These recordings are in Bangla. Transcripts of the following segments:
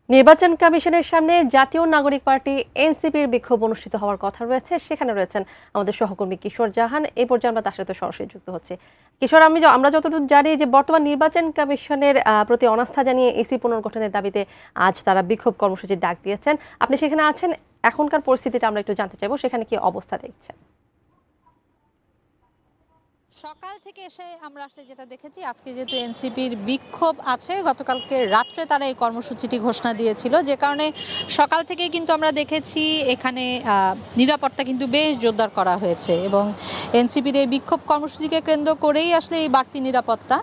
নির্বাচন কমিশনের সামনে জাতীয় নাগরিক পার্টি এনসিপির বিক্ষোভ অনুষ্ঠিত হওয়ার কথা রয়েছে। সেখানে রয়েছেন আমাদের সহকর্মী কিশোর জাহান। এই পর্যায়ে আমরা তার সাথে সরাসরি যুক্ত হচ্ছি। কিশোর, আমরা যতটুকু জানি যে বর্তমান নির্বাচন কমিশনের প্রতি অনাস্থা জানিয়ে ইসি পুনর্গঠনের দাবিতে আজ তারা বিক্ষোভ কর্মসূচির ডাক দিয়েছেন। আপনি সেখানে আছেন, এখনকার পরিস্থিতিটা আমরা একটু জানতে চাইবো, সেখানে কি অবস্থা দেখছেন? সকাল থেকে এসে আমরা আসলে যেটা দেখেছি, আজকে যেহেতু এনসিপির বিক্ষোভ আছে, গতকালকে রাত্রে তারা এই কর্মসূচিটি ঘোষণা দিয়েছিল, যে কারণে সকাল থেকে কিন্তু আমরা দেখেছি এখানে নিরাপত্তা কিন্তু বেশ জোরদার করা হয়েছে এবং এনসিপির এই বিক্ষোভ কর্মসূচিকে কেন্দ্র করেই আসলে এই বাড়তি নিরাপত্তা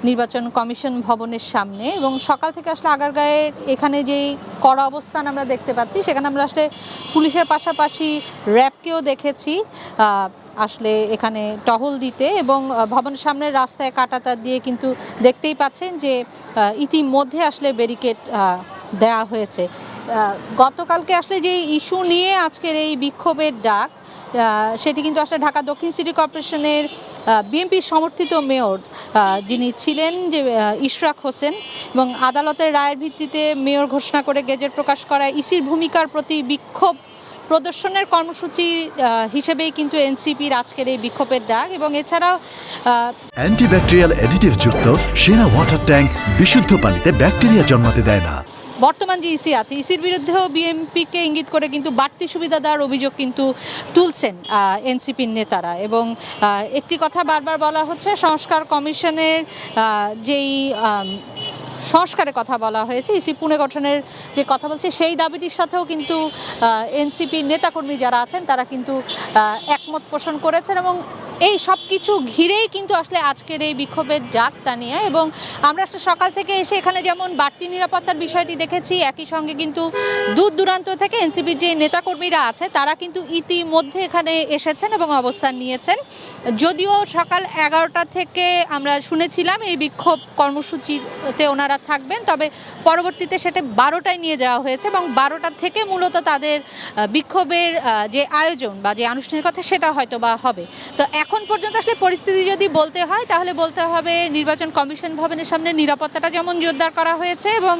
নির্বাচন কমিশন ভবনের সামনে। এবং সকাল থেকে আসলে আগারগাঁয়ে এখানে যেই কড়া অবস্থান আমরা দেখতে পাচ্ছি, সেখানে আমরা আসলে পুলিশের পাশাপাশি র্যাবকেও দেখেছি আসলে এখানে টহল দিতে, এবং ভবনের সামনের রাস্তায় কাঁটাতার দিয়ে কিন্তু দেখতেই পাচ্ছেন যে ইতিমধ্যে আসলে ব্যারিকেড দেওয়া হয়েছে। গতকালকে আসলে যে ইস্যু নিয়ে আজকের এই বিক্ষোভের ডাক, সেটি কিন্তু আসলে ঢাকা দক্ষিণ সিটি কর্পোরেশনের বিএনপি সমর্থিত মেয়র যিনি ছিলেন যে ইশরাক হোসেন, এবং আদালতের রায়ের ভিত্তিতে মেয়র ঘোষণা করে গেজেট প্রকাশ করা ইসির ভূমিকার প্রতি বিক্ষোভ প্রদর্শনের কর্মসূচি হিসেবেই কিন্তু এনসিপির আজকের এই বিক্ষোভের ডাক। এবং এছাড়াও অ্যান্টিব্যাকটেরিয়াল অ্যাডিটিভ যুক্ত সেরা ওয়াটার ট্যাঙ্ক বিশুদ্ধ পানিতে ব্যাকটেরিয়া জন্মাতে দেয় না। বর্তমান যে ইসি আছে, ইসির বিরুদ্ধেও বিএনপিকে ইঙ্গিত করে কিন্তু বাড়তি সুবিধা দেওয়ার অভিযোগ কিন্তু তুলছেন এনসিপির নেতারা। এবং একটি কথা বারবার বলা হচ্ছে, সংস্কার কমিশনের যেই সংস্কারের কথা বলা হয়েছে, ইসি পুনর্গঠনের যে কথা বলছে, সেই দাবিটির সাথেও কিন্তু এনসিপির নেতাকর্মী যারা আছেন তারা কিন্তু একমত পোষণ করেছেন। এবং এই সব কিছু ঘিরেই কিন্তু আসলে আজকের এই বিক্ষোভের ডাক তা নিয়ে। এবং আমরা আসলে সকাল থেকে এসে এখানে যেমন বাড়তি নিরাপত্তার বিষয়টি দেখেছি, একই সঙ্গে কিন্তু দূর দূরান্ত থেকে এনসিপির যে নেতাকর্মীরা আছে তারা কিন্তু ইতিমধ্যে এখানে এসেছেন এবং অবস্থান নিয়েছেন। যদিও সকাল 11টা থেকে আমরা শুনেছিলাম এই বিক্ষোভ কর্মসূচিতে ওনারা থাকবেন, তবে পরবর্তীতে সেটা 12টায় নিয়ে যাওয়া হয়েছে এবং 12টা থেকে মূলত তাদের বিক্ষোভের যে আয়োজন বা যে আনুষ্ঠানিকতা সেটা হয়তো বা হবে। তো এখন পর্যন্ত আসলে পরিস্থিতি যদি বলতে হয়, তাহলে বলতে হবে নির্বাচন কমিশন ভবনের সামনে নিরাপত্তাটা যেমন জোরদার করা হয়েছে, এবং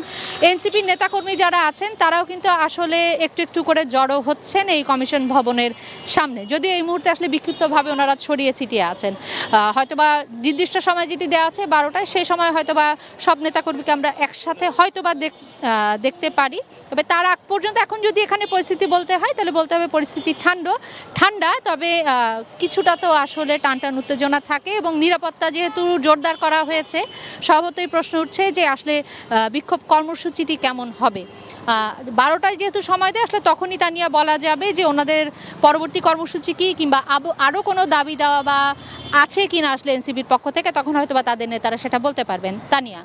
এনসিপির নেতাকর্মী যারা আছেন তারাও কিন্তু আসলে একটু একটু করে জড়ো হচ্ছেন এই কমিশন ভবনের সামনে। যদিও এই মুহূর্তে আসলে বিক্ষিপ্তভাবে ওনারা ছড়িয়ে ছিটিয়ে আছেন। হয়তোবা নির্দিষ্ট সময় যেটি দেওয়া আছে 12টায়, সেই সময় হয়তোবা সব নেতাকর্মীকে আমরা একসাথে হয়তোবা দেখতে পারি। তবে তার আগ পর্যন্ত এখন যদি এখানে পরিস্থিতি বলতে হয়, তাহলে বলতে হবে পরিস্থিতি ঠান্ডা, তবে কিছুটা তো আসলে টানটান উত্তেজনা থাকে। এবং নিরাপত্তা যেহেতু জোরদার করা হয়েছে, স্বভাবতই প্রশ্ন উঠছে যে আসলে বিক্ষোভ কর্মসূচিটি কেমন হবে। 12টায় যেহেতু সময় দেয়, আসলে তখনই তা নিয়ে বলা যাবে যে ওনাদের পরবর্তী কর্মসূচি কী, কিংবা আরও কোনো দাবি দেওয়া বা আছে কিনা আসলে এনসিপির পক্ষ থেকে, তখন হয়তো বা তাদের নেতারা সেটা বলতে পারবেন। তানিয়া।